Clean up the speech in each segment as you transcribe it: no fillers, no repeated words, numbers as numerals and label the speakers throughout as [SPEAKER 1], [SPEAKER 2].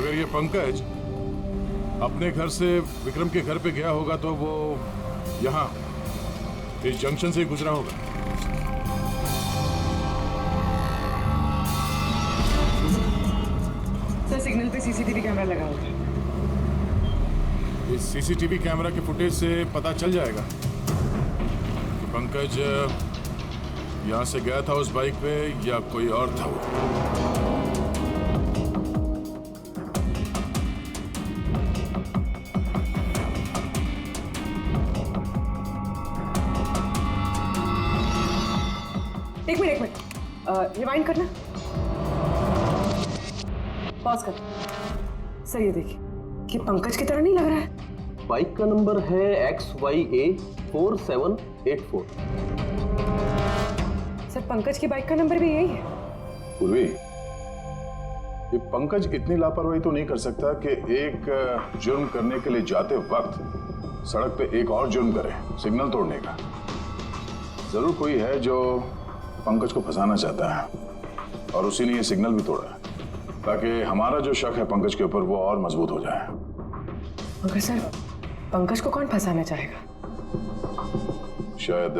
[SPEAKER 1] अगर ये पंकज अपने घर से विक्रम के घर पे गया होगा तो वो यहाँ इस जंक्शन से ही गुजरा होगा।
[SPEAKER 2] सर सिग्नल पे सीसीटीवी कैमरा लगा हुआ है।
[SPEAKER 1] इस सीसीटीवी कैमरा के फुटेज से पता चल जाएगा कि पंकज यहाँ से गया था उस बाइक पे या कोई और था वो।
[SPEAKER 2] एक मिनट रिवाइंड करना, पॉज कर। सर ये देखिए कि पंकज की तरह नहीं लग रहा है।
[SPEAKER 3] बाइक का नंबर है XYA 4784।
[SPEAKER 2] सर पंकज की बाइक का नंबर भी यही है।
[SPEAKER 1] पूर्वी, ये पंकज इतनी लापरवाही तो नहीं कर सकता कि एक जुर्म करने के लिए जाते वक्त सड़क पे एक और जुर्म करे, सिग्नल तोड़ने का। जरूर कोई है जो पंकज को फंसाना चाहता है और उसी ने ये सिग्नल भी तोड़ा है ताकि हमारा जो शक है पंकज के ऊपर वो और मजबूत हो जाए।
[SPEAKER 2] मगर सर पंकज को कौन फंसाना चाहेगा?
[SPEAKER 1] शायद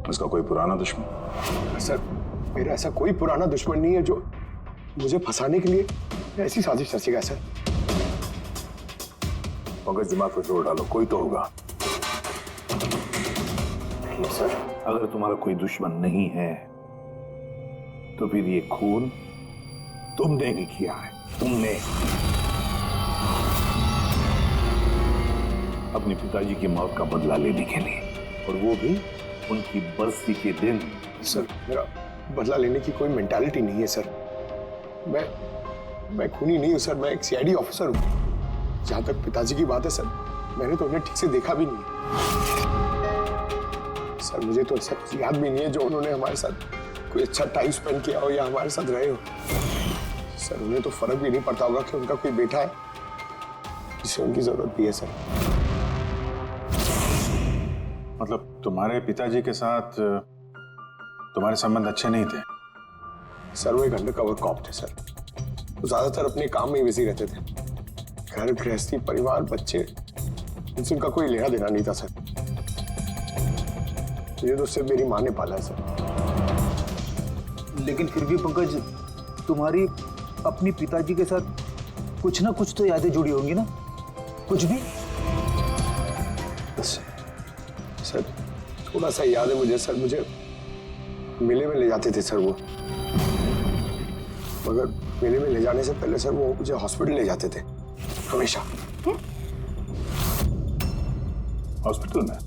[SPEAKER 1] उसका कोई पुराना दुश्मन।
[SPEAKER 4] सर मेरा ऐसा कोई पुराना दुश्मन नहीं है जो मुझे फंसाने के लिए ऐसी साजिश रचेगा। सर
[SPEAKER 1] पंकज दिमाग पे जोर डालो, कोई तो होगा।
[SPEAKER 4] सर
[SPEAKER 5] अगर तुम्हारा कोई दुश्मन नहीं है तो फिर ये खून तुमने ही किया है। तुमने अपने पिताजी की मौत का बदला लेने के लिए, और वो भी उनकी बरसी के दिन।
[SPEAKER 4] सर मेरा बदला लेने की कोई मेंटालिटी नहीं है सर। मैं खूनी नहीं हूं सर, मैं एक CID ऑफिसर हूं। जहां तक पिताजी की बात है सर, मैंने तो उन्हें ठीक से देखा भी नहीं है। सर मुझे तो ऐसा कुछ याद भी नहीं है जो उन्होंने हमारे साथ कोई अच्छा टाइम स्पेंड किया हो या हमारे साथ रहे हो। सर उन्हें तो फर्क भी नहीं पड़ता होगा कि उनका कोई बेटा है जिसे उनकी जरूरत भी है। सर
[SPEAKER 6] मतलब तुम्हारे पिताजी के साथ तुम्हारे संबंध अच्छे नहीं थे?
[SPEAKER 4] सर वो एक अंडरकवर कॉप थे सर। वो ज्यादातर अपने काम में ही बिजी रहते थे। घर गृहस्थी परिवार बच्चे इनसे उनका कोई लेना देना नहीं था सर। ये तो सिर्फ मेरी माँ ने पाला है सर।
[SPEAKER 7] लेकिन फिर भी पंकज, तुम्हारी अपनी पिताजी के साथ कुछ ना कुछ तो यादें जुड़ी होंगी ना? कुछ भी?
[SPEAKER 4] सर थोड़ा सा याद है मुझे सर। मुझे मेले में ले जाते थे सर वो, मगर मेले में ले जाने से पहले सर वो मुझे हॉस्पिटल ले जाते थे हमेशा।
[SPEAKER 1] हॉस्पिटल में?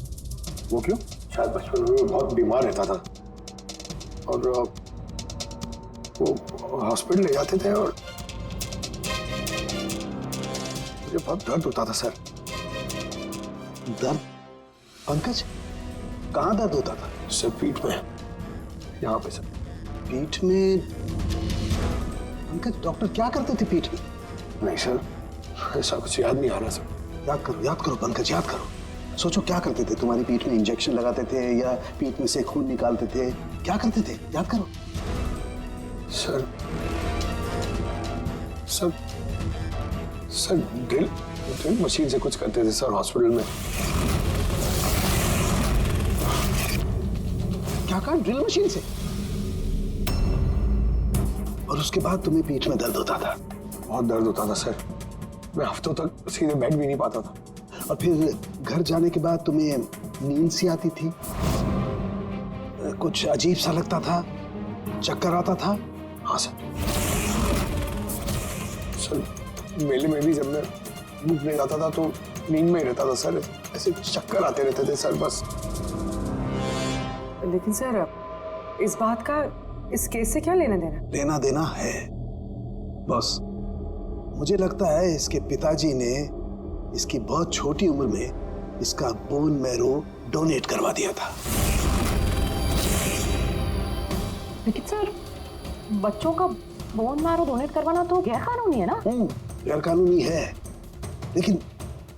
[SPEAKER 1] वो क्यों?
[SPEAKER 4] शायद बचपन में वो बहुत बीमार रहता था और वो हॉस्पिटल ले जाते थे और मुझे बहुत दर्द होता था सर।
[SPEAKER 7] दर्द? पंकज कहाँ दर्द होता था?
[SPEAKER 4] सर पीठ में, यहाँ पे सर।
[SPEAKER 7] पीठ में? पंकज डॉक्टर क्या करते थे पीठ में?
[SPEAKER 4] नहीं सर ऐसा कुछ याद नहीं आ रहा सर।
[SPEAKER 7] याद करो पंकज, याद करो। सोचो क्या करते थे? तुम्हारी पीठ में इंजेक्शन लगाते थे या पीठ में से खून निकालते थे? क्या करते थे? याद करो।
[SPEAKER 4] Sir sir sir drill machine से कुछ करते थे सर हॉस्पिटल में।
[SPEAKER 7] क्या कहा? ड्रिल मशीन से? और उसके बाद तुम्हें पीठ में दर्द होता था?
[SPEAKER 4] बहुत दर्द होता था सर। मैं हफ्तों तक सीधे बैठ भी नहीं पाता था।
[SPEAKER 7] और फिर घर जाने के बाद तुम्हें नींद सी आती थी? कुछ अजीब सा लगता था? चक्कर आता था?
[SPEAKER 4] हाँ सर। सर मेले में भी जब मैं घूमने जाता था तो नींद में ही रहता था सर। ऐसे चक्कर आते रहते थे सर बस।
[SPEAKER 2] लेकिन सर इस बात का इस केस से क्या लेना देना?
[SPEAKER 7] लेना देना है बस। मुझे लगता है इसके पिताजी ने इसकी बहुत छोटी उम्र में इसका बोन मैरो डोनेट करवा दिया था।
[SPEAKER 8] लेकिन सर बच्चों का बोन मैरो डोनेट करवाना तो गैर कानूनी है ना?
[SPEAKER 7] गैर कानूनी है, लेकिन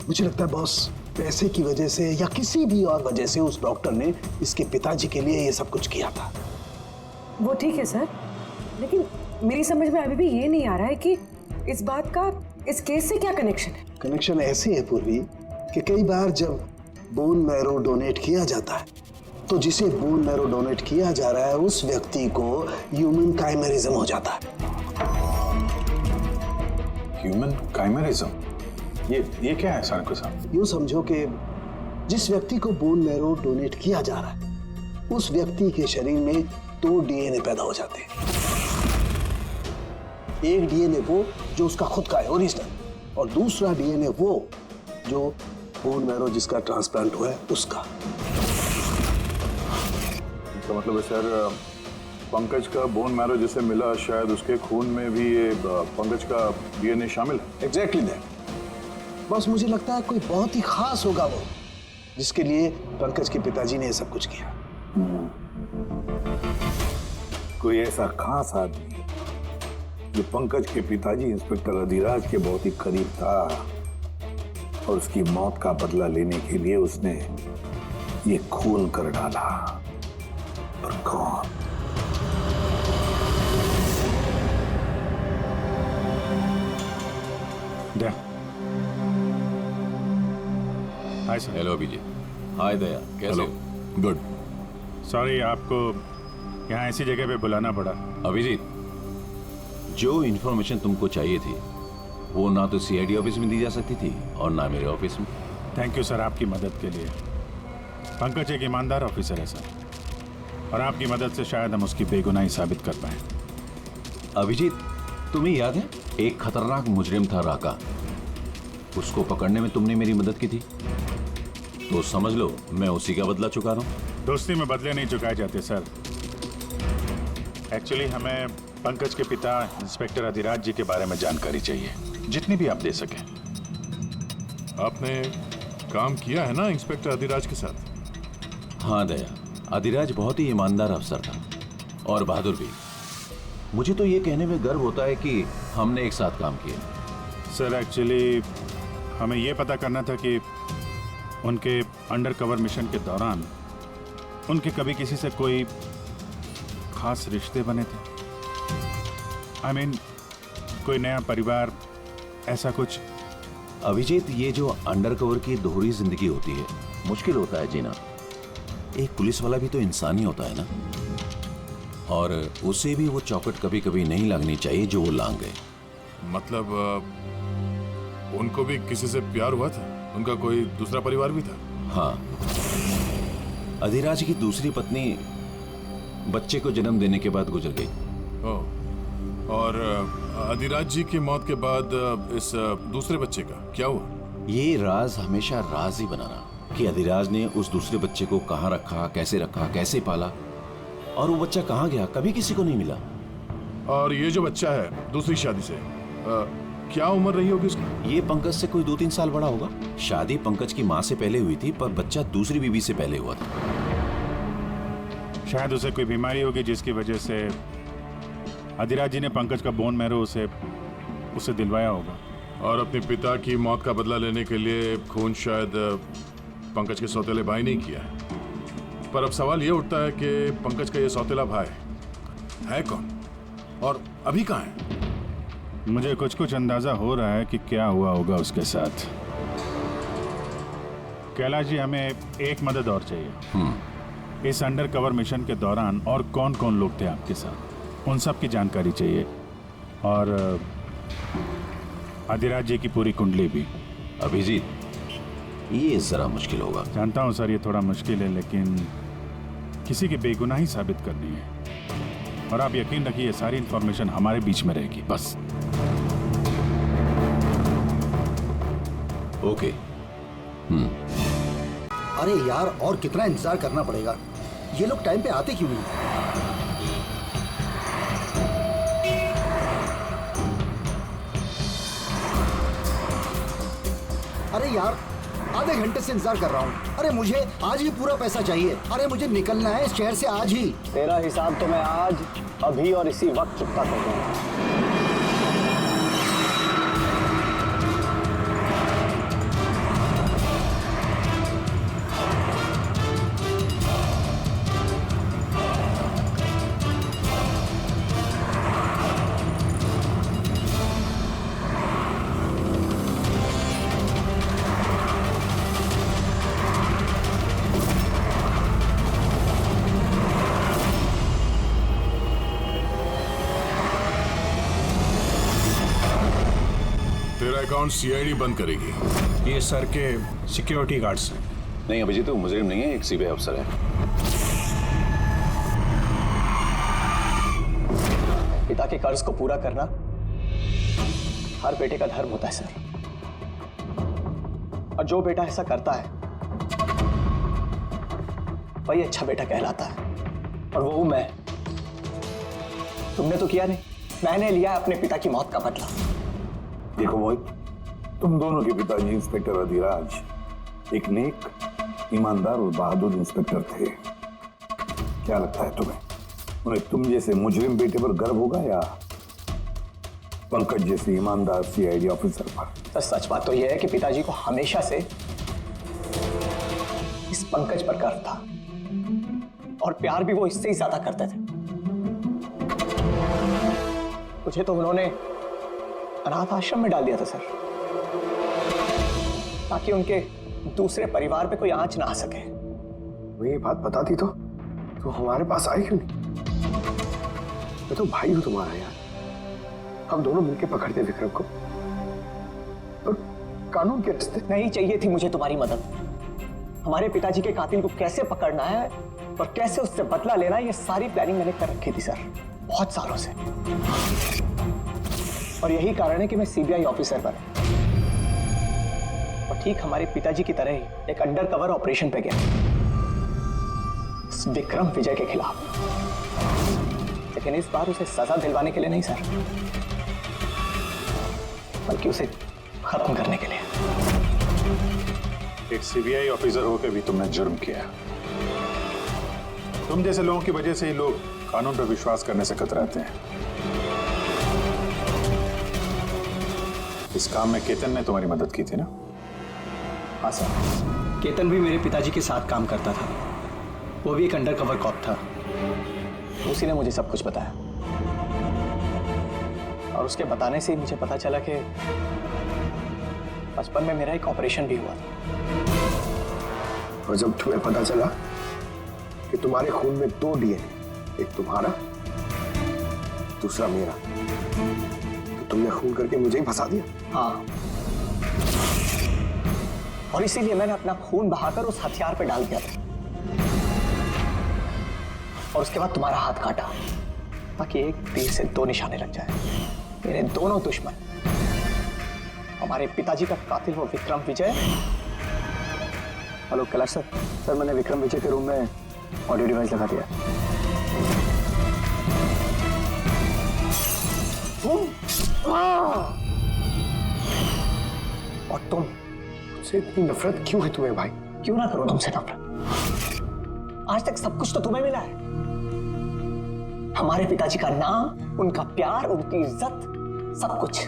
[SPEAKER 7] मुझे लगता है बॉस पैसे की वजह से या किसी भी और वजह से उस डॉक्टर ने इसके पिताजी के लिए ये सब कुछ किया था।
[SPEAKER 2] वो ठीक है सर, लेकिन मेरी समझ में अभी भी ये नहीं आ रहा है कि इस बात का इस केस से क्या कनेक्शन है?
[SPEAKER 7] कनेक्शन ऐसे है पूर्वी कि कई बार जब बोन मैरो डोनेट किया जाता है तो जिसे बोन मैरो डोनेट किया जा रहा है उस व्यक्ति को ह्यूमन काइमेरिज्म हो जाता है।
[SPEAKER 6] ह्यूमन काइमेरिज्म, ये क्या है सर के साथ?
[SPEAKER 7] यूं समझो कि जिस व्यक्ति को बोन मैरो डोनेट किया जा रहा है उस व्यक्ति के शरीर में 2 डीएनए पैदा हो जाते हैं। एक डीएनए वो जो उसका खुद का है ओरिजिनल, और दूसरा डीएनए वो जो बोन मैरो जिसका ट्रांसप्लांट हुआ है उसका।
[SPEAKER 1] इसका मतलब है सर, पंकज का बोन मैरो जिसे मिला शायद उसके खून में भी ये पंकज का डीएनए शामिल है।
[SPEAKER 7] Exactly that. बस मुझे लगता है कोई बहुत ही खास होगा वो जिसके लिए पंकज के पिताजी ने ये सब कुछ किया।
[SPEAKER 5] कोई ऐसा खास आदमी जो पंकज के पिताजी इंस्पेक्टर अधिराज के बहुत ही करीब था और उसकी मौत का बदला लेने के लिए उसने ये खून कर डाला। पर कौन?
[SPEAKER 6] Hi sir.
[SPEAKER 9] हेलो अभिजीत। हाय दया, कैसे हो?
[SPEAKER 1] गुड।
[SPEAKER 6] सॉरी आपको यहाँ ऐसी जगह पे बुलाना पड़ा।
[SPEAKER 9] अभिजीत, जो इन्फॉर्मेशन तुमको चाहिए थी वो ना तो सीआईडी ऑफिस में दी जा सकती थी और ना मेरे ऑफिस में।
[SPEAKER 6] थैंक यू सर आपकी मदद के लिए। पंकज एक ईमानदार ऑफिसर है सर, और आपकी मदद से शायद हम उसकी बेगुनाही साबित कर पाए।
[SPEAKER 9] अभिजीत, तुम्हें याद है एक खतरनाक मुजरिम था राका, उसको पकड़ने में तुमने मेरी मदद की थी, तो समझ लो मैं उसी का बदला चुका रहा हूँ।
[SPEAKER 6] दोस्ती में बदले नहीं चुकाए जाते सर। एक्चुअली हमें पंकज के पिता इंस्पेक्टर अधिराज जी के बारे में जानकारी चाहिए, जितनी भी आप दे सकें।
[SPEAKER 1] आपने काम किया है ना इंस्पेक्टर अधिराज के साथ?
[SPEAKER 9] हाँ दया, अधिराज बहुत ही ईमानदार अफसर था और बहादुर भी। मुझे तो ये कहने में गर्व होता है कि हमने एक साथ काम किया।
[SPEAKER 6] सर एक्चुअली हमें ये पता करना था कि उनके अंडरकवर मिशन के दौरान उनके कभी किसी से कोई खास रिश्ते बने थे। I mean, कोई नया परिवार, ऐसा कुछ।
[SPEAKER 9] अभिजीत, ये जो अंडरकवर की दोहरी जिंदगी होती है, मुश्किल होता है जीना। एक पुलिस वाला भी तो इंसान ही होता है ना, और उसे भी वो चौकट कभी कभी नहीं लगनी चाहिए जो वो लांग गए।
[SPEAKER 1] मतलब उनको भी किसी से प्यार हुआ था? उनका कोई दूसरा परिवार भी था?
[SPEAKER 9] हाँ, अधिराज की दूसरी पत्नी बच्चे को जन्म देने के बाद गुजर गई।
[SPEAKER 1] ओह, और अधिराज जी की मौत के बाद इस दूसरे बच्चे का क्या हुआ?
[SPEAKER 9] ये राज हमेशा राज ही बना रहा कि अधिराज ने उस दूसरे बच्चे को कहाँ रखा, कैसे पाला, और वो बच्चा कहाँ गया, कभी किसी को नहीं मिला।
[SPEAKER 1] और ये जो बच्चा है दूसरी शादी से, क्या उम्र रही होगी उसकी?
[SPEAKER 9] ये पंकज से कोई 2-3 साल बड़ा होगा। शादी पंकज की माँ से पहले हुई थी, पर बच्चा दूसरी बीवी से पहले हुआ था।
[SPEAKER 6] शायद उसे कोई बीमारी होगी जिसकी वजह से अधिराज जी ने पंकज का बोन मैरो उसे दिलवाया होगा।
[SPEAKER 1] और अपने पिता की मौत का बदला लेने के लिए खून शायद पंकज के सौतेले भाई ने किया है। पर अब सवाल ये उठता है कि पंकज का ये सौतेला भाई है कौन और अभी कहाँ है?
[SPEAKER 6] मुझे कुछ अंदाजा हो रहा है कि क्या हुआ होगा उसके साथ। कैलाश जी, हमें एक मदद और चाहिए। इस अंडरकवर मिशन के दौरान और कौन कौन लोग थे आपके साथ, उन सब की जानकारी चाहिए, और अधिराज जी की पूरी कुंडली भी।
[SPEAKER 9] अभिजीत, ये जरा मुश्किल होगा।
[SPEAKER 6] जानता हूँ सर, ये थोड़ा मुश्किल है, लेकिन किसी की बेगुनाही साबित करनी है, और आप यकीन रखिए सारी इंफॉर्मेशन हमारे बीच में रहेगी बस।
[SPEAKER 9] ओके।
[SPEAKER 10] अरे यार, और कितना इंतजार करना पड़ेगा? ये लोग टाइम पे आते क्यों नहीं? अरे यार, आधे घंटे से इंतजार कर रहा हूँ। अरे मुझे आज ही पूरा पैसा चाहिए। अरे मुझे निकलना है इस शहर से आज ही।
[SPEAKER 3] तेरा हिसाब तो मैं आज, अभी और इसी वक्त चुकता कर दूंगा।
[SPEAKER 1] तेरा अकाउंट सीआईडी बंद करेगी।
[SPEAKER 6] ये सर के सिक्योरिटी गार्ड्स हैं।
[SPEAKER 9] नहीं अभिजीत, वो मुजरिम नहीं है, एक सीबीआई अफसर है।
[SPEAKER 3] पिता के कर्ज को पूरा करना हर बेटे का धर्म होता है सर, और जो बेटा ऐसा करता है वही अच्छा बेटा कहलाता है, और वो हूं मैं। तुमने तो किया नहीं, मैंने लिया अपने पिता की मौत का बदला।
[SPEAKER 5] देखो मोहित, तुम दोनों के पिताजी इंस्पेक्टर अधिराज एक नेक, ईमानदार और बहादुर इंस्पेक्टर थे। क्या लगता है तुम्हें, उन्हें तुम जैसे मुजरिम बेटे पर गर्व होगा या पंकज जैसे ईमानदार सीआईडी ऑफिसर पर?
[SPEAKER 3] तो सच बात तो यह है कि पिताजी को हमेशा से इस पंकज पर गर्व था, और प्यार भी वो इससे ही ज्यादा करते थे। मुझे तो उन्होंने अनाथ आश्रम में डाल दिया था सर, ताकि उनके दूसरे परिवार पे कोई आंच ना आ सके।
[SPEAKER 4] वो ये बात बताती तो हमारे पास आई क्यों नहीं? मैं तो भाई हूं तुम्हारा यार, हम दोनों मिलकर पकड़ते विक्रम को, और कानून के रास्ते।
[SPEAKER 3] नहीं चाहिए थी मुझे तुम्हारी मदद। हमारे पिताजी के कातिल को कैसे पकड़ना है और कैसे उससे बदला लेना है, ये सारी प्लानिंग मैंने कर रखी थी सर, बहुत सालों से। और यही कारण है कि मैं सीबीआई ऑफिसर बना, और ठीक हमारे पिताजी की तरह ही एक अंडरकवर ऑपरेशन पे गया विक्रम विजय के खिलाफ। लेकिन इस बार उसे सजा दिलवाने के लिए नहीं सर, बल्कि उसे खत्म करने के लिए।
[SPEAKER 6] एक सीबीआई ऑफिसर होकर भी तुमने जुर्म किया। तुम जैसे लोगों की वजह से ही लोग कानून पर विश्वास करने से कतराते हैं। इस काम में केतन ने तुम्हारी मदद की थी ना?
[SPEAKER 3] हाँ सर, केतन भी मेरे पिताजी के साथ काम करता था, वो भी एक अंडरकवर कॉप था। उसी ने मुझे सब कुछ बताया, और उसके बताने से ही मुझे पता चला कि बचपन में मेरा एक ऑपरेशन भी हुआ था।
[SPEAKER 4] और जब तुम्हें पता चला कि तुम्हारे खून में 2 डीएनए, एक तुम्हारा दूसरा मेरा, तो तुमने खून करके मुझे ही फंसा दिया।
[SPEAKER 3] हाँ, और इसीलिए मैंने अपना खून बहाकर उस हथियार पे डाल दिया था, और उसके बाद तुम्हारा हाथ काटा, ताकि एक तीर से 2 निशाने लग जाए। मेरे दोनों दुश्मन, हमारे पिताजी का कातिल वो विक्रम विजय। हेलो कैलाश सर, सर मैंने विक्रम विजय के रूम में ऑडियो डिवाइस लगा दिया। और तुम,
[SPEAKER 4] मुझसे इतनी नफरत क्यों है तुम्हें भाई?
[SPEAKER 3] क्यों ना करो तुमसे नफरत? आज तक सब कुछ तो तुम्हें मिला है, हमारे पिताजी का नाम, उनका प्यार, उनकी इज्जत, सब कुछ।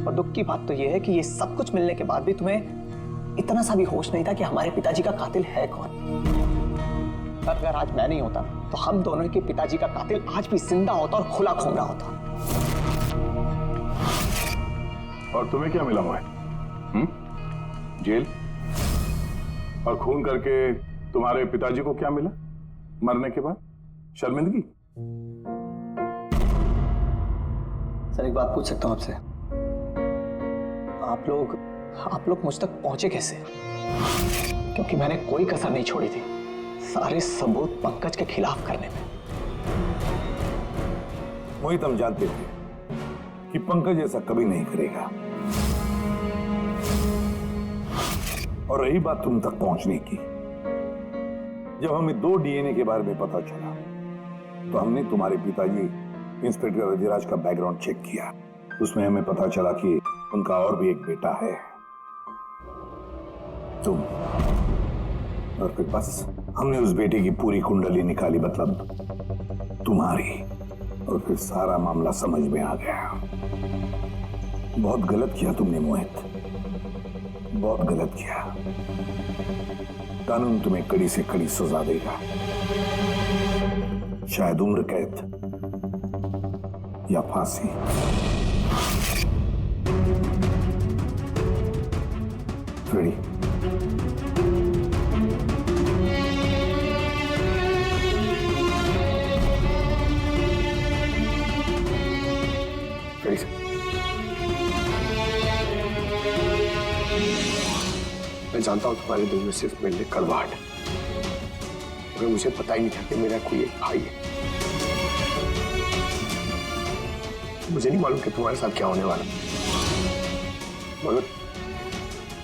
[SPEAKER 3] और दुख की बात तो यह है कि ये सब कुछ मिलने के बाद भी तुम्हें इतना सा भी होश नहीं था कि हमारे पिताजी का कातिल है कौन। अगर आज मैं नहीं होता तो हम दोनों के पिताजी का कातिल आज भी जिंदा होता और खुला घूम रहा होता।
[SPEAKER 1] और तुम्हें क्या मिला मोहित? जेल? और खून करके तुम्हारे पिताजी को क्या मिला मरने के बाद? शर्मिंदगी?
[SPEAKER 3] सर एक बात पूछ सकता हूं आपसे? आप लोग मुझ तक पहुंचे कैसे? क्योंकि मैंने कोई कसर नहीं छोड़ी थी सारे सबूत पंकज के खिलाफ करने में।
[SPEAKER 5] मोहित, हम जानते थे कि पंकज ऐसा कभी नहीं करेगा। और रही बात तुम तक पहुंचने की, जब हमें 2 डीएनए के बारे में पता चला तो हमने तुम्हारे पिताजी इंस्पेक्टर अधिराज का बैकग्राउंड चेक किया। उसमें हमें पता चला कि उनका और भी एक बेटा है, तुम। और फिर बस हमने उस बेटे की पूरी कुंडली निकाली, मतलब तुम्हारी। और फिर सारा मामला समझ में आ गया। बहुत गलत किया तुमने मोहित, बहुत गलत किया। कानून तुम्हें कड़ी से कड़ी सजा देगा, शायद उम्र कैद या फांसी। रेडी?
[SPEAKER 4] Ready sir. जानता हूँ तुम्हारे दिल में सिर्फ मेरे लिए कड़वाहट है, मगर मुझे पता ही नहीं था कि मेरा कोई एक भाई है। मुझे नहीं मालूम कि तुम्हारे साथ क्या होने वाला, मगर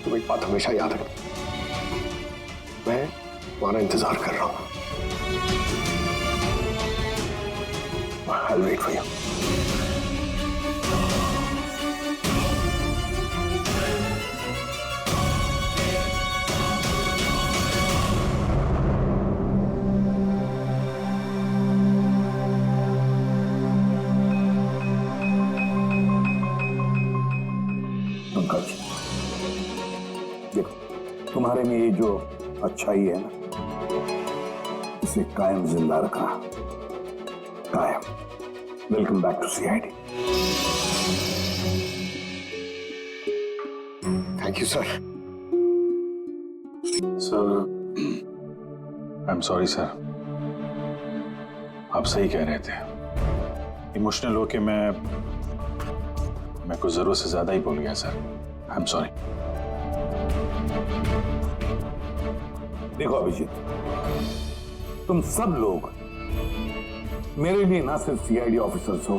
[SPEAKER 4] तुम एक बात हमेशा याद रखो, मैं तुम्हारा इंतजार कर रहा हूँ। I'll wait for you.
[SPEAKER 5] Pankaj, देखो तुम्हारे में ये जो अच्छाई है ना, इसे कायम जिंदा रखना। कायम। Welcome back to CID.
[SPEAKER 4] Thank you sir.
[SPEAKER 1] Sir, I am sorry sir, आप सही कह रहे थे। इमोशनल होके मैं कुछ जरूरत से ज्यादा ही बोल गया सर। I am sorry.
[SPEAKER 5] देखो अभिजीत, तुम सब लोग मेरे लिए ना सिर्फ सीआईडी ऑफिसर्स हो,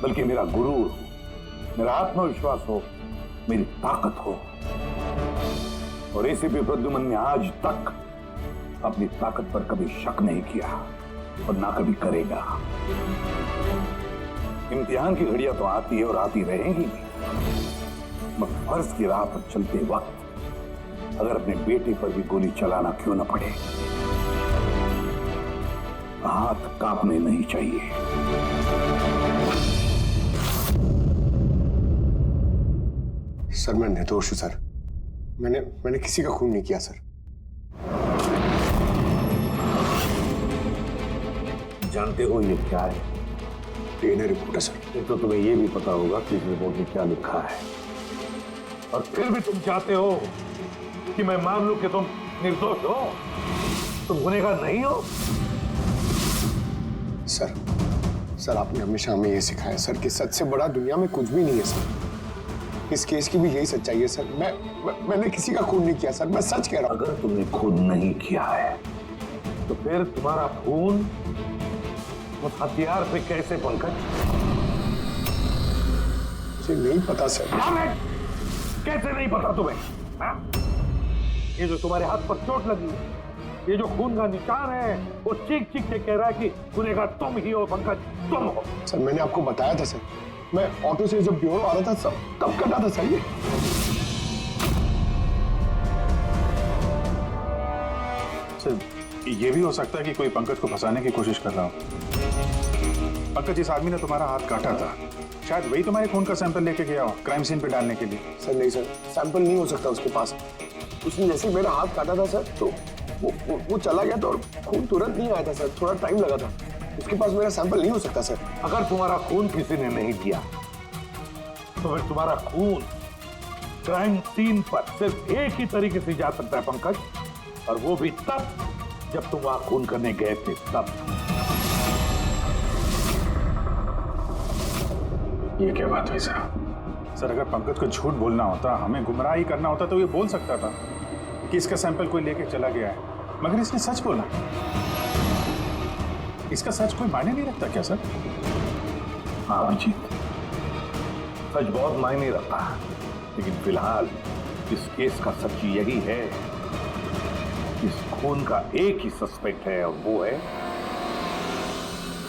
[SPEAKER 5] बल्कि मेरा गुरूर हो, मेरा आत्मविश्वास हो, मेरी ताकत हो। और एसीपी प्रद्युमन ने आज तक अपनी ताकत पर कभी शक नहीं किया और ना कभी करेगा। इम्तिहान की घड़ियां तो आती है और आती रहेंगी, मगर फर्ज की राह पर चलते वक्त अगर अपने बेटे पर भी गोली चलाना क्यों न पड़े, हाथ कांपने नहीं चाहिए।
[SPEAKER 4] सर मैं निर्दोष हूं सर, मैंने किसी का खून नहीं किया सर।
[SPEAKER 5] जानते हो ये क्या है?
[SPEAKER 4] डीएनए रिपोर्ट है सर।
[SPEAKER 5] फिर तो तुम्हें ये भी पता होगा कि इस रिपोर्ट में क्या लिखा है, और फिर भी तुम चाहते हो कि मैं मान लूं कि तुम निर्दोष हो, तुम गुनहगार नहीं हो।
[SPEAKER 4] सर आपने हमेशा हमें ये सिखाया सर कि सच से बड़ा दुनिया में कुछ भी नहीं है सर। इस केस की भी यही सच्चाई है सर। मैंने किसी का खून नहीं किया सर, मैं सच कह रहा हूं।
[SPEAKER 5] अगर तुमने खून नहीं किया है तो फिर तुम्हारा खून उस हथियार पे कैसे पंकज?
[SPEAKER 4] मुझे नहीं पता सर।
[SPEAKER 5] कैसे नहीं पता तुम्हें? हा? ये जो तुम्हारे हाथ पर चोट लगी है, ये जो खून का निशान है, वो चीख चीख के कह रहा है कि गुनहगार तुम ही हो पंकज, तुम हो।
[SPEAKER 4] सर मैंने आपको बताया था सर, मैं ऑटो से जब ब्यूरो आ रहा था सब तब कटा था सर।
[SPEAKER 1] ये भी हो सकता है कि कोई पंकज को फंसाने की कोशिश कर रहा हो। पंकज, जिस आदमी ने तुम्हारा हाथ काटा था, शायद वही तुम्हारे खून का सैंपल लेके गया हो क्राइम सीन पे डालने के लिए।
[SPEAKER 4] सर नहीं सर, सैंपल नहीं हो सकता उसके पास। उसने जैसे मेरा हाथ काटा था सर, तो वो चला गया था और खून तुरंत नहीं आया था सर, थोड़ा टाइम लगा था। उसके पास मेरा सैंपल नहीं हो सकता सर।
[SPEAKER 5] अगर तुम्हारा खून किसी ने नहीं दिया तो फिर तुम्हारा खून क्राइम सीन पर सिर्फ एक ही तरीके से जा सकता है पंकज, और वो भी तब जब तुम वहां खून करने गए थे तब।
[SPEAKER 1] ये क्या बात हुई सर? अगर पंकज को झूठ बोलना होता, हमें गुमराही करना होता, तो ये बोल सकता था कि इसका सैंपल कोई लेके चला गया है, मगर इसने सच बोला। इसका सच कोई मायने नहीं रखता क्या सर?
[SPEAKER 5] हाँ अभिजीत, सच बहुत मायने रखता है, लेकिन फिलहाल इस केस का सच यही है, इस खून का एक ही सस्पेक्ट है और वो है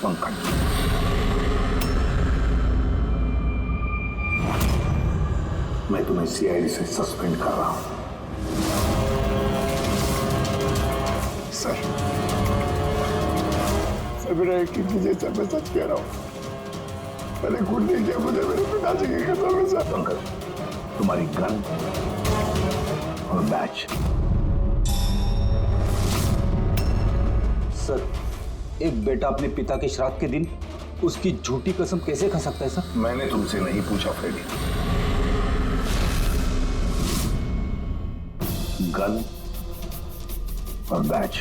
[SPEAKER 5] पंकज। मैं तुम्हें सीआईडी से सस्पेंड कर रहा हूं।
[SPEAKER 4] सर मेरा एक ही चीज है सर, मैं सच कह रहा हूँ, मैंने खून नहीं किया, मुझे मेरे पिताजी की कसम है सर।
[SPEAKER 5] पंकज, तुम्हारी गन और बैच।
[SPEAKER 11] सर, एक बेटा अपने पिता के श्राद्ध के दिन उसकी झूठी कसम कैसे खा सकता है सर?
[SPEAKER 5] मैंने तुमसे नहीं पूछा फ्रेडी। गन और बैच।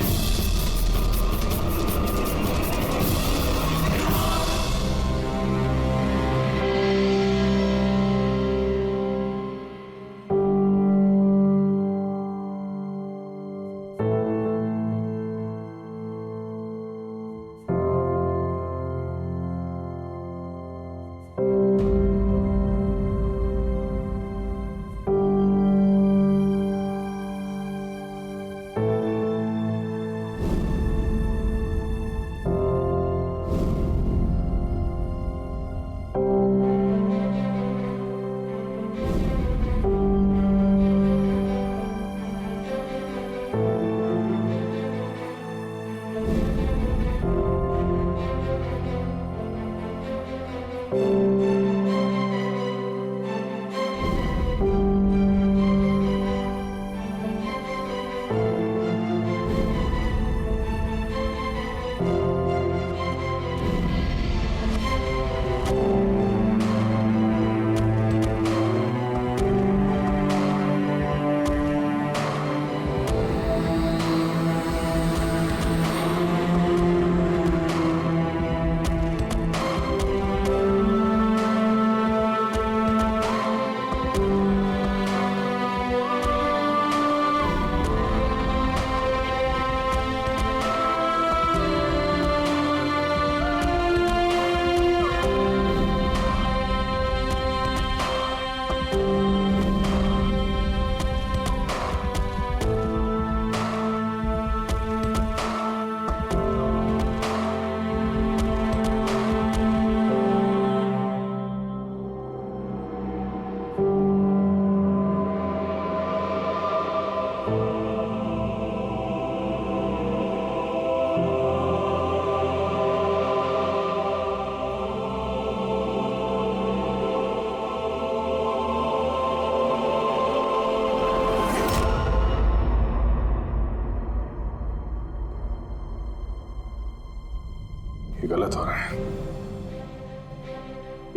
[SPEAKER 1] गलत हो रहा है,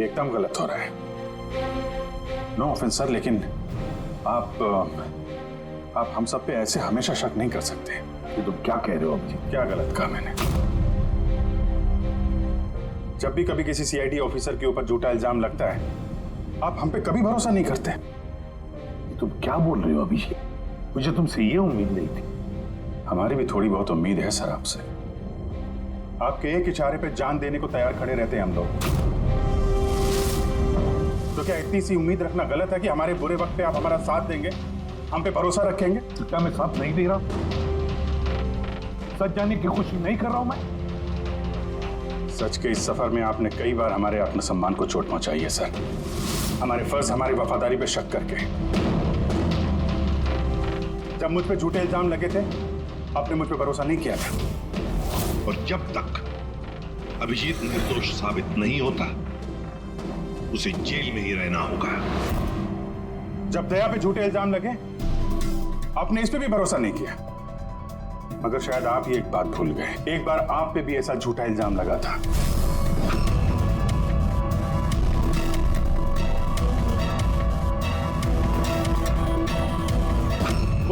[SPEAKER 1] एकदम गलत हो रहा है। नो ऑफेंस सर, लेकिन आप हम सब पे ऐसे हमेशा शक नहीं कर सकते।
[SPEAKER 5] ये तुम क्या कह रहे हो अभिजीत?
[SPEAKER 1] क्या गलत कहा मैंने? जब भी कभी किसी सीआईडी ऑफिसर के ऊपर झूठा इल्जाम लगता है, आप हम पे कभी भरोसा नहीं करते।
[SPEAKER 5] तुम क्या बोल रहे हो अभिजीत? मुझे तुमसे ये उम्मीद नहीं थी।
[SPEAKER 1] हमारी भी थोड़ी बहुत उम्मीद है सर आपसे। आपके एक इशारे पे जान देने को तैयार खड़े रहते हैं हम लोग। तो क्या इतनी सी उम्मीद रखना गलत है कि हमारे बुरे वक्त पे आप हमारा साथ देंगे, हम पे भरोसा रखेंगे?
[SPEAKER 5] तो क्या मैं साथ नहीं दे रहा? सच जानने की कोशिश नहीं कर रहा हूं मैं?
[SPEAKER 1] सच के इस सफर में आपने कई बार हमारे आत्मसम्मान को चोट पहुंचाई है सर, हमारे फर्ज, हमारी वफादारी पे शक करके। जब मुझ पे झूठे इल्जाम लगे थे, आपने मुझ पे भरोसा नहीं किया था।
[SPEAKER 12] और जब तक अभिजीत निर्दोष साबित नहीं होता, उसे जेल में ही रहना होगा।
[SPEAKER 1] जब दया पे झूठे इल्जाम लगे, आपने इस पे भी भरोसा नहीं किया। मगर शायद आप ही एक बात भूल गए, एक बार आप पे भी ऐसा झूठा इल्जाम लगा था।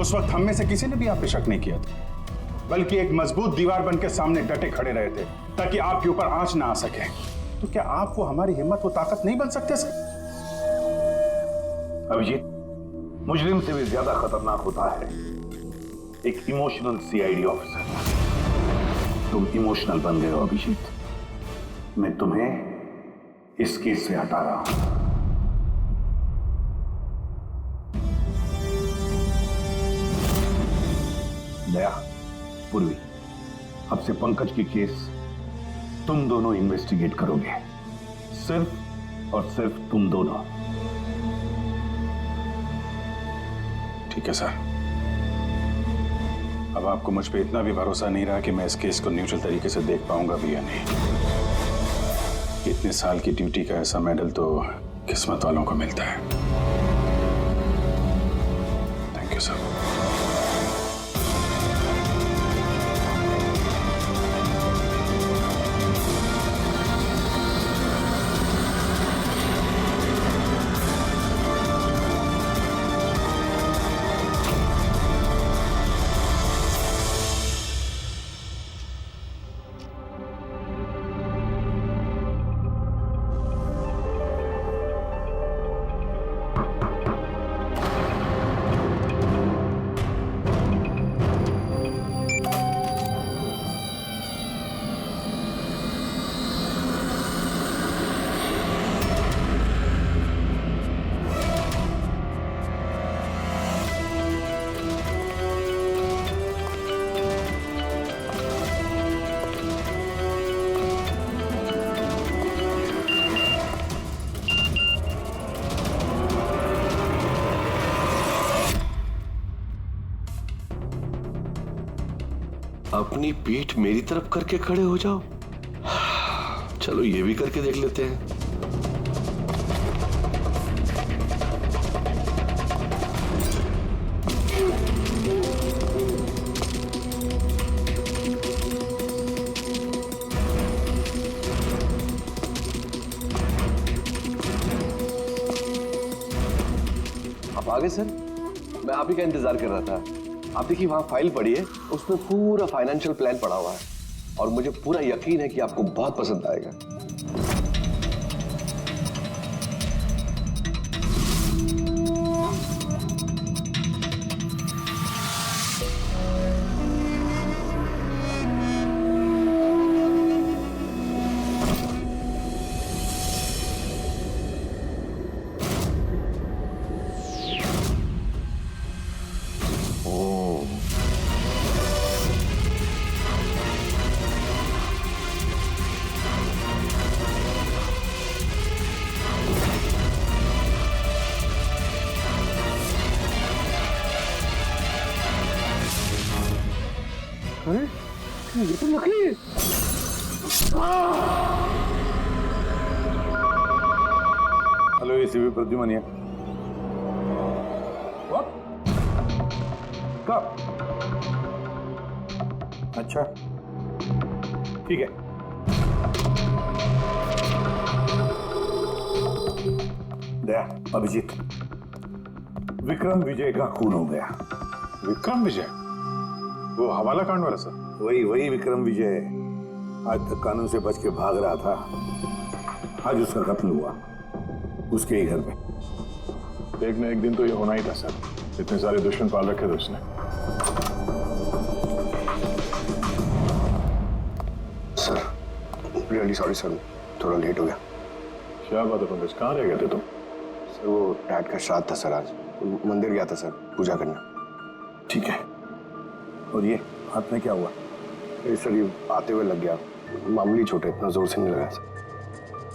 [SPEAKER 1] उस वक्त हम में से किसी ने भी आप पे शक नहीं किया था, बल्कि एक मजबूत दीवार बनकर सामने डटे खड़े रहे थे ताकि आपके ऊपर आंच ना आ सके। तो क्या आप वो हमारी हिम्मत, वो ताकत नहीं बन सकते सर?
[SPEAKER 5] अभिजीत, मुजरिम से भी ज्यादा खतरनाक होता है एक इमोशनल सीआईडी ऑफिसर। तुम इमोशनल बन गए हो अभिजीत। मैं तुम्हें इस केस से हटा रहा हूं। दया, पूर्वी, अब से पंकज की केस तुम दोनों इन्वेस्टिगेट करोगे, सिर्फ और सिर्फ तुम दोनों।
[SPEAKER 1] ठीक है सर। अब आपको मुझ पे इतना भी भरोसा नहीं रहा कि मैं इस केस को न्यूट्रल तरीके से देख पाऊंगा भी या नहीं। इतने साल की ड्यूटी का ऐसा मेडल तो किस्मत वालों को मिलता है। Thank you sir.
[SPEAKER 12] अपनी पीठ मेरी तरफ करके खड़े हो जाओ। चलो ये भी करके देख लेते हैं।
[SPEAKER 13] आप आ गए सर? मैं आप ही का इंतजार कर रहा था। आप देखिए वहां फाइल पड़ी है, उसमें पूरा फाइनेंशियल प्लान पड़ा हुआ है और मुझे पूरा यकीन है कि आपको बहुत पसंद आएगा।
[SPEAKER 12] ये तो नकली है।
[SPEAKER 5] हेलो एसीपी प्रद्युमन है। कब? अच्छा ठीक है। दया, अभिजीत, विक्रम विजय का खून हो गया।
[SPEAKER 1] विक्रम विजय? वो हवाला कांड वाला सर?
[SPEAKER 5] वही विक्रम विजय आज तक कानून से बच के भाग रहा था। आज उसका कत्ल हुआ, उसके ही घर में।
[SPEAKER 1] एक न एक दिन तो ये होना ही था सर, इतने सारे दुश्मन पाल रखे थे उसने।
[SPEAKER 4] सर रियली सॉरी सर, थोड़ा लेट हो गया।
[SPEAKER 1] क्या बात है पंकज, कहाँ रह गए थे तुम?
[SPEAKER 4] सर वो डैड का श्राद्ध था सर, आज मंदिर गया था सर पूजा करने।
[SPEAKER 5] ठीक है। और ये हाथ में क्या हुआ?
[SPEAKER 4] सर ये आते हुए लग गया, मामूली चोट है, इतना जोर से नहीं लगा सर।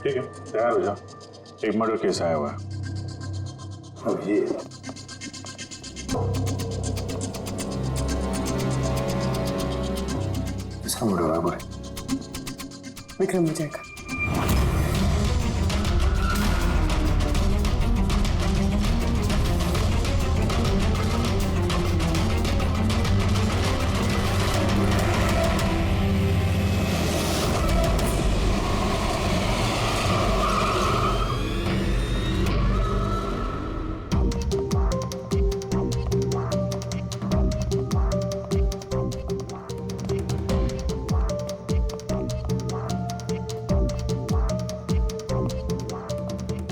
[SPEAKER 1] ठीक है, तैयार हो जा, एक मर्डर केस आया हुआ है।
[SPEAKER 5] अब ये
[SPEAKER 4] इसका मर्डर हुआ है
[SPEAKER 2] विक्रम विजय का।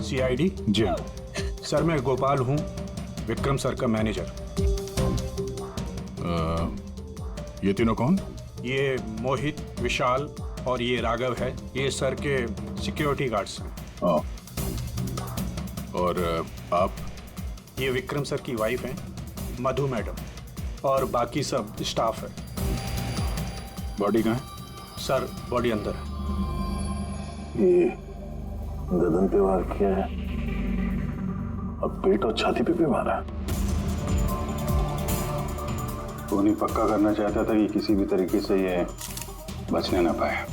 [SPEAKER 14] CID?
[SPEAKER 1] जी
[SPEAKER 14] सर मैं गोपाल हूँ, विक्रम सर का मैनेजर।
[SPEAKER 1] ये तीनों कौन?
[SPEAKER 14] ये मोहित, विशाल और ये राघव है, ये सर के सिक्योरिटी गार्ड्स हैं।
[SPEAKER 1] और आप?
[SPEAKER 14] ये विक्रम सर की वाइफ हैं, मधु मैडम, और बाकी सब स्टाफ है।
[SPEAKER 1] बॉडी कहाँ है?
[SPEAKER 14] सर बॉडी अंदर है।
[SPEAKER 1] ये गर्दन पे वार किया है और पेट और छाती पे भी मारा है।
[SPEAKER 6] उन्हें पक्का करना चाहता था कि किसी भी तरीके से ये बचने ना पाए।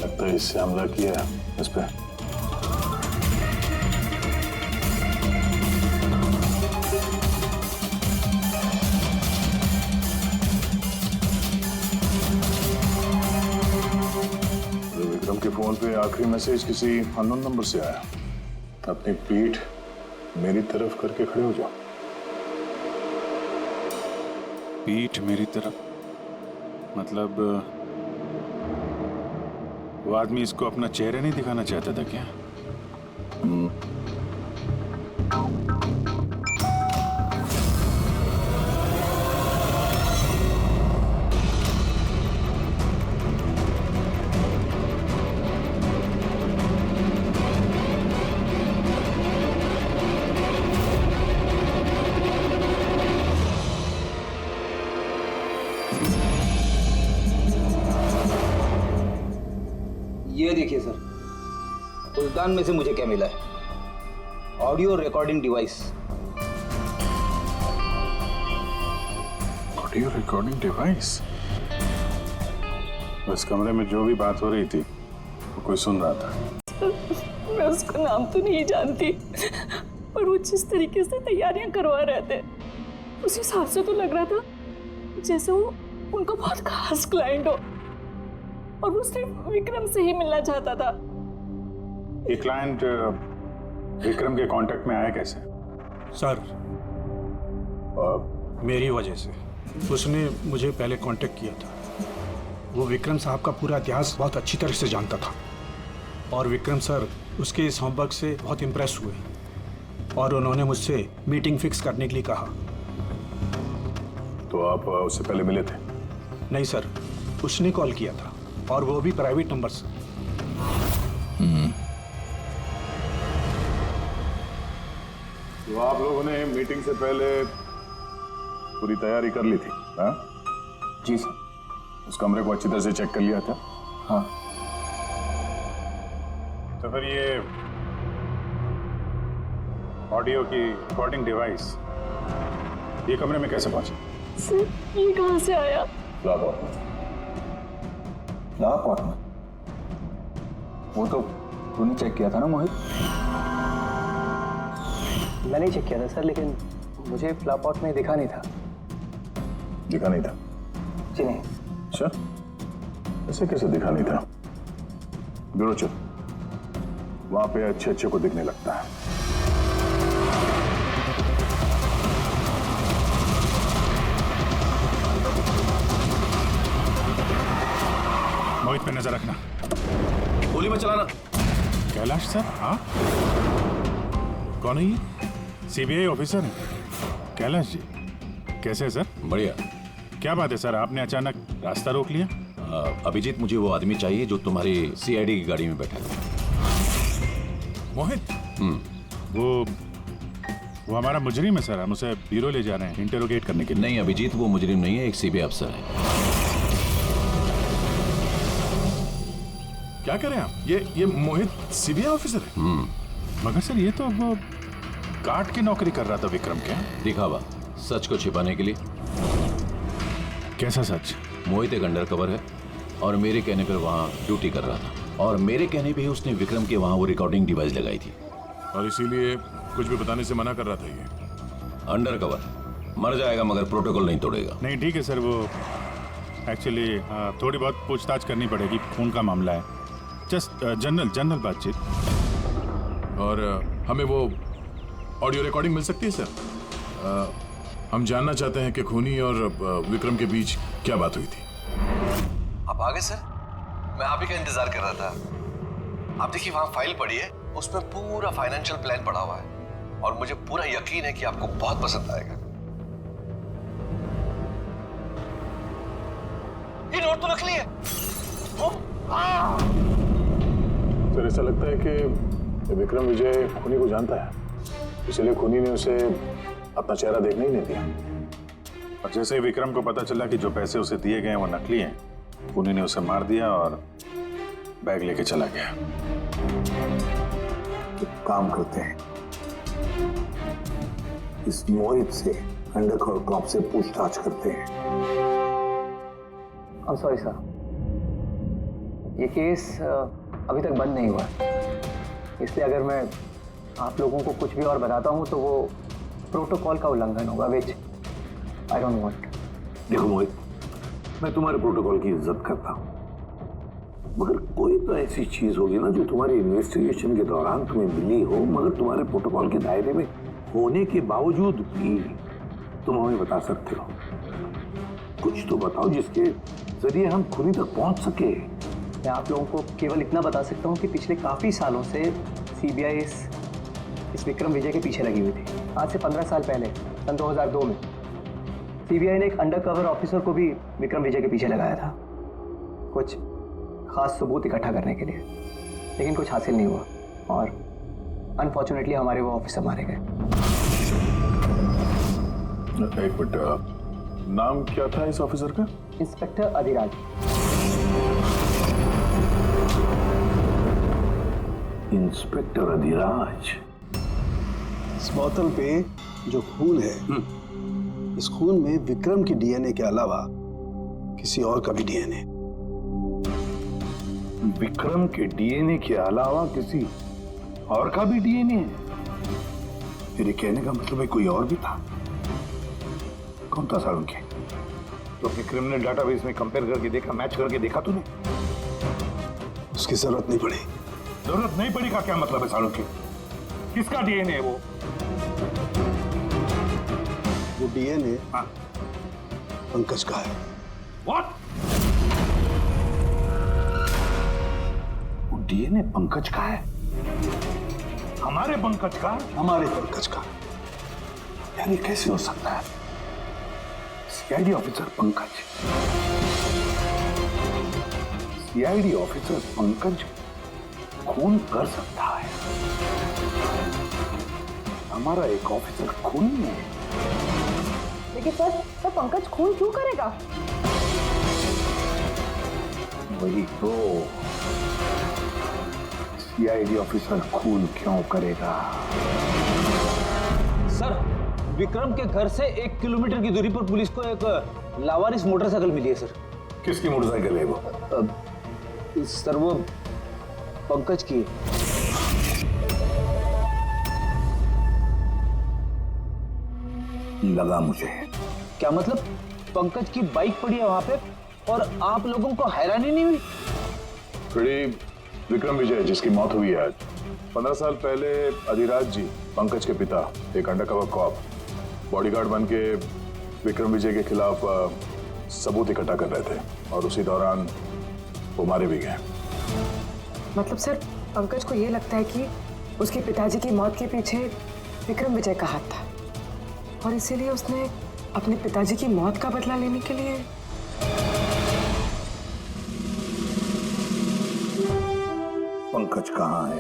[SPEAKER 1] लगता है इससे हमला किया है इस पे। विक्रम के फोन पे आखिरी मैसेज किसी अननोन नंबर से आया। अपनी पीठ मेरी तरफ करके खड़े हो जाओ।
[SPEAKER 6] पीठ मेरी तरफ? मतलब वो आदमी इसको अपना चेहरा नहीं दिखाना चाहता था क्या?
[SPEAKER 11] ये देखिए सर, उद्यान में से मुझे क्या मिला है? Audio recording device.
[SPEAKER 1] Audio recording device? इस कमरे में जो भी बात हो रही थी वो कोई सुन रहा था।
[SPEAKER 8] मैं उसका नाम तो नहीं जानती, पर वो जिस तरीके से तैयारियां करवा रहे थे उस हिसाब से तो लग रहा था जैसे वो उनका बहुत खास क्लाइंट हो और वो सिर्फ विक्रम से ही मिलना चाहता था।
[SPEAKER 6] ये क्लाइंट विक्रम के कांटेक्ट में आया कैसे?
[SPEAKER 14] सर मेरी वजह से। उसने मुझे पहले कांटेक्ट किया था। वो विक्रम साहब का पूरा इतिहास बहुत अच्छी तरह से जानता था और विक्रम सर उसके इस होमवर्क से बहुत इम्प्रेस हुए और उन्होंने मुझसे मीटिंग फिक्स करने के लिए कहा।
[SPEAKER 1] तो आप उससे पहले मिले थे?
[SPEAKER 14] नहीं सर, उसने कॉल किया था और वो भी प्राइवेट नंबर से।
[SPEAKER 1] तो आप लोगों ने मीटिंग से पहले पूरी तैयारी कर ली थी? हाँ
[SPEAKER 11] जी सर।
[SPEAKER 1] उस कमरे को अच्छी तरह से चेक कर लिया था?
[SPEAKER 11] हाँ।
[SPEAKER 6] तो फिर ये ऑडियो की रिकॉर्डिंग डिवाइस ये कमरे में कैसे पहुंची?
[SPEAKER 8] सर ये कहाँ से आया?
[SPEAKER 1] लॉकआउट
[SPEAKER 11] में। वो तो तूने चेक किया था ना मोहित?
[SPEAKER 3] मैंने चेक किया था सर, लेकिन मुझे फ्लॉप आउट में दिखा नहीं था।
[SPEAKER 1] दिखा नहीं था?
[SPEAKER 3] जी नहीं।
[SPEAKER 1] अच्छा, ऐसे कैसे दिखा नहीं था? ब्यूरो चल, वहां पे अच्छे अच्छे को दिखने लगता है।
[SPEAKER 6] मोहित पे नजर रखना।
[SPEAKER 9] गोली मत चलाना।
[SPEAKER 6] कैलाश सर? हाँ, कौन है ये? सीबीआई ऑफिसर है कैलाश जी। कैसे है सर?
[SPEAKER 9] बढ़िया।
[SPEAKER 6] क्या बात है सर, आपने अचानक रास्ता रोक लिया?
[SPEAKER 9] अभिजीत, मुझे वो आदमी चाहिए जो तुम्हारी सीआईडी की गाड़ी में बैठा है।
[SPEAKER 6] मोहित? वो हमारा मुजरिम है सर, हम उसे ब्यूरो ले जा रहे हैं इंटरोगेट करने के लिए।
[SPEAKER 9] नहीं अभिजीत, वो मुजरिम नहीं है, एक सीबीआई अफसर है।
[SPEAKER 1] क्या करें आप? ये मोहित सीबीआई ऑफिसर है?
[SPEAKER 6] मगर सर ये तो वो गार्ड की नौकरी कर रहा था विक्रम के।
[SPEAKER 9] दिखावा, सच को छिपाने के लिए।
[SPEAKER 6] कैसा सच?
[SPEAKER 9] मोहित एक अंडरकवर है और मेरे कहने पर वहाँ ड्यूटी कर रहा था, और मेरे कहने पे ही उसने विक्रम के वहाँ वो रिकॉर्डिंग डिवाइस लगाई थी,
[SPEAKER 1] और इसीलिए कुछ भी बताने से मना कर रहा था। ये
[SPEAKER 9] अंडरकवर मर जाएगा मगर प्रोटोकॉल नहीं तोड़ेगा।
[SPEAKER 6] नहीं ठीक है सर, वो एक्चुअली थोड़ी बहुत पूछताछ करनी पड़ेगी, खून का मामला है, जस्ट जनरल बातचीत।
[SPEAKER 1] और हमें वो ऑडियो रिकॉर्डिंग मिल सकती है सर? हम जानना चाहते हैं कि खूनी और विक्रम के बीच क्या बात हुई थी।
[SPEAKER 13] आप आ गए सर? मैं आप ही का इंतजार कर रहा था। आप देखिए वहां फाइल पड़ी है, उसमें पूरा फाइनेंशियल प्लान पड़ा हुआ है, और मुझे पूरा यकीन है कि आपको बहुत पसंद आएगा। ये नोट तो नकली है।
[SPEAKER 1] सर ऐसा लगता है कि विक्रम विजय खूनी को जानता है, इसलिए खूनी ने उसे अपना चेहरा देखने ही नहीं दिया।
[SPEAKER 6] और जैसे ही विक्रम को पता चला कि जो पैसे उसे दिए गए हैं वो नकली हैं, खूनी ने उसे मार दिया और बैग लेके चला गया।
[SPEAKER 5] एक काम करते हैं, इस मोहित से अंडरकवर कॉप से पूछताछ करते हैं।
[SPEAKER 3] I'm sorry सर, ये केस अभी तक बंद नहीं हुआ, इसलिए अगर मैं आप लोगों को कुछ भी और बताता हूँ तो वो प्रोटोकॉल का उल्लंघन होगा, विच आई डोंट वांट।
[SPEAKER 5] देखो मोहित, मैं तुम्हारे प्रोटोकॉल की इज्जत करता हूँ, मगर कोई तो ऐसी चीज होगी ना जो तुम्हारी इन्वेस्टिगेशन के दौरान तुम्हें मिली हो, मगर तुम्हारे प्रोटोकॉल के दायरे में होने के बावजूद भी तुम हमें बता सकते हो। कुछ तो बताओ जिसके जरिए हम खूनी तक पहुंच सके।
[SPEAKER 3] मैं आप लोगों को केवल इतना बता सकता हूँ कि पिछले काफी सालों से सीबीआई इस विक्रम विजय के पीछे लगी हुई थी। आज से 15 साल पहले, सन 2002 में सीबीआई ने एक अंडरकवर ऑफिसर को भी विक्रम विजय के पीछे लगाया था, कुछ खास सबूत इकट्ठा करने के लिए, लेकिन कुछ हासिल नहीं हुआ और अनफॉर्चुनेटली हमारे वो ऑफिसर मारे गए।
[SPEAKER 1] एक मिनट, नाम क्या था इस ऑफिसर का?
[SPEAKER 3] इंस्पेक्टर अधिराज।
[SPEAKER 5] इंस्पेक्टर अधिराज।
[SPEAKER 7] इस बोतल पे जो खून है, इस खून में विक्रम की डीएनए के अलावा किसी और का भी डीएनए।
[SPEAKER 5] विक्रम के डीएनए के अलावा किसी और का भी डीएनए है? मेरे कहने का मतलब है कोई और भी था। कौन था सालुंखे? तो अपने क्रिमिनल डाटाबेस में कंपेयर करके देखा, मैच करके देखा तूने?
[SPEAKER 7] उसकी जरूरत नहीं पड़ी।
[SPEAKER 5] जरूरत नहीं पड़ी का क्या मतलब है सालुंखे? किसका डीएनए है वो?
[SPEAKER 7] वो डीएनए पंकज का है।
[SPEAKER 5] What? वो डीएनए पंकज का है? हमारे पंकज का?
[SPEAKER 7] हमारे पंकज का।
[SPEAKER 5] यार ये कैसे हो सकता है? CID officer Pankaj, CID officer Pankaj खून कर सकता है? हमारा एक ऑफिसर खून में है।
[SPEAKER 8] लेकिन सर पंकज खून क्यों करेगा?
[SPEAKER 5] वही तो, सीआईडी ऑफिसर खून क्यों करेगा?
[SPEAKER 11] सर, विक्रम के घर से 1 किलोमीटर की दूरी पर पुलिस को एक लावारिस मोटरसाइकिल मिली है सर।
[SPEAKER 5] किसकी मोटरसाइकिल है वो?
[SPEAKER 11] सर वो पंकज की है।
[SPEAKER 5] लगा मुझे।
[SPEAKER 11] क्या मतलब? पंकज की बाइक पड़ी है वहां पे और आप लोगों को हैरानी नहीं हुई?
[SPEAKER 1] फ्रेडी विक्रम विजय जिसकी मौत हुई है आज, 15 साल पहले अधिराज जी पंकज के पिता एक अंडरकवर कॉप बॉडीगार्ड बन के विक्रम विजय के खिलाफ सबूत इकट्ठा कर रहे थे और उसी दौरान वो मारे भी गए।
[SPEAKER 2] मतलब सर पंकज को ये लगता है कि उसके पिताजी की मौत के पीछे विक्रम विजय का हाथ था और इसीलिए उसने अपने पिताजी की मौत का बदला लेने के लिए।
[SPEAKER 5] पंकज कहाँ है?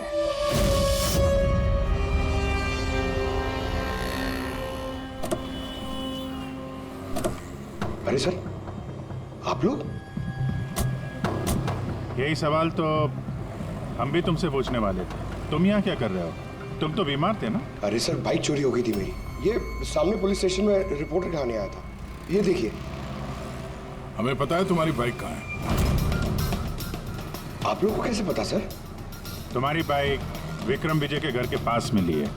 [SPEAKER 4] अरे सर, आप लोग?
[SPEAKER 6] यही सवाल तो हम भी तुमसे पूछने वाले थे। तुम यहाँ क्या कर रहे हो? तुम तो बीमार थे ना?
[SPEAKER 4] अरे सर, बाइक चोरी हो गई थी मेरी। ये सामने पुलिस स्टेशन में रिपोर्ट लिखाने आया था। ये देखिए।
[SPEAKER 12] हमें पता है तुम्हारी बाइक कहाँ है।
[SPEAKER 4] आप लोगों को कैसे पता सर?
[SPEAKER 6] तुम्हारी बाइक विक्रम विजय के घर के पास मिली है।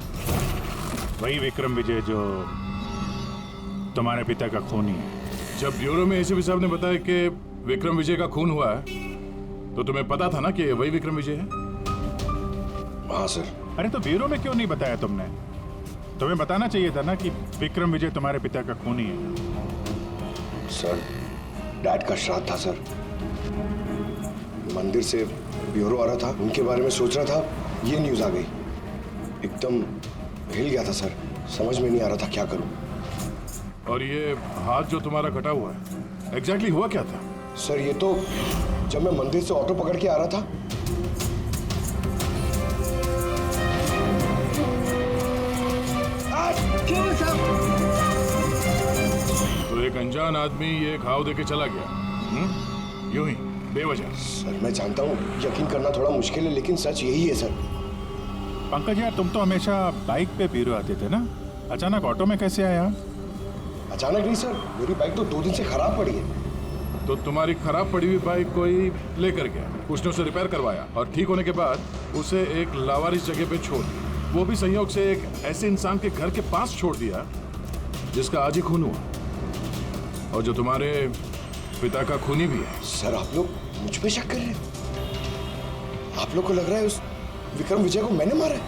[SPEAKER 6] वही विक्रम विजय जो तुम्हारे पिता का खूनी है।
[SPEAKER 12] जब ब्यूरो में एसीपी साहब ने बताया कि विक्रम विजय का खून हुआ है तो तुम्हें पता था ना कि वही विक्रम विजय है?
[SPEAKER 4] हाँ सर।
[SPEAKER 6] अरे तो ब्यूरो में क्यों नहीं बताया तुमने? तुम्हें बताना चाहिए था ना कि विक्रम विजय तुम्हारे पिता का खूनी है।
[SPEAKER 4] सर, डैड का श्राद्ध था सर। मंदिर से ब्यूरो आ रहा था, उनके बारे में सोच रहा था, ये न्यूज आ गई। एकदम हिल गया था सर, समझ में नहीं आ रहा था क्या करूं।
[SPEAKER 12] और ये हाथ जो तुम्हारा कटा हुआ है, एग्जैक्टली हुआ क्या था?
[SPEAKER 4] सर ये तो जब मैं मंदिर से ऑटो पकड़ के आ रहा था,
[SPEAKER 12] तो एक अनजान आदमी ये घाव देके चला गया, यूं ही बेवजह।
[SPEAKER 4] सर मैं जानता हूँ यकीन करना थोड़ा मुश्किल है, लेकिन सच यही है सर।
[SPEAKER 6] पंकज यार, तुम तो हमेशा बाइक पे ब्यूरो आते थे ना, अचानक ऑटो में कैसे आया?
[SPEAKER 4] अचानक नहीं सर, मेरी बाइक तो 2 दिन से खराब पड़ी है।
[SPEAKER 12] तो तुम्हारी खराब पड़ी हुई बाइक कोई लेकर गया, उसने उसे रिपेयर करवाया और ठीक होने के बाद उसे एक लावारिस जगह पे छोड़ दिया। वो भी संयोग से एक ऐसे इंसान के घर के पास छोड़ दिया जिसका आज ही खून हुआ और जो तुम्हारे पिता का खूनी भी है।
[SPEAKER 4] सर आप लोग मुझ पे शक कर रहे हैं? आप लोग को लग रहा है उस विक्रम विजय को मैंने मारा है?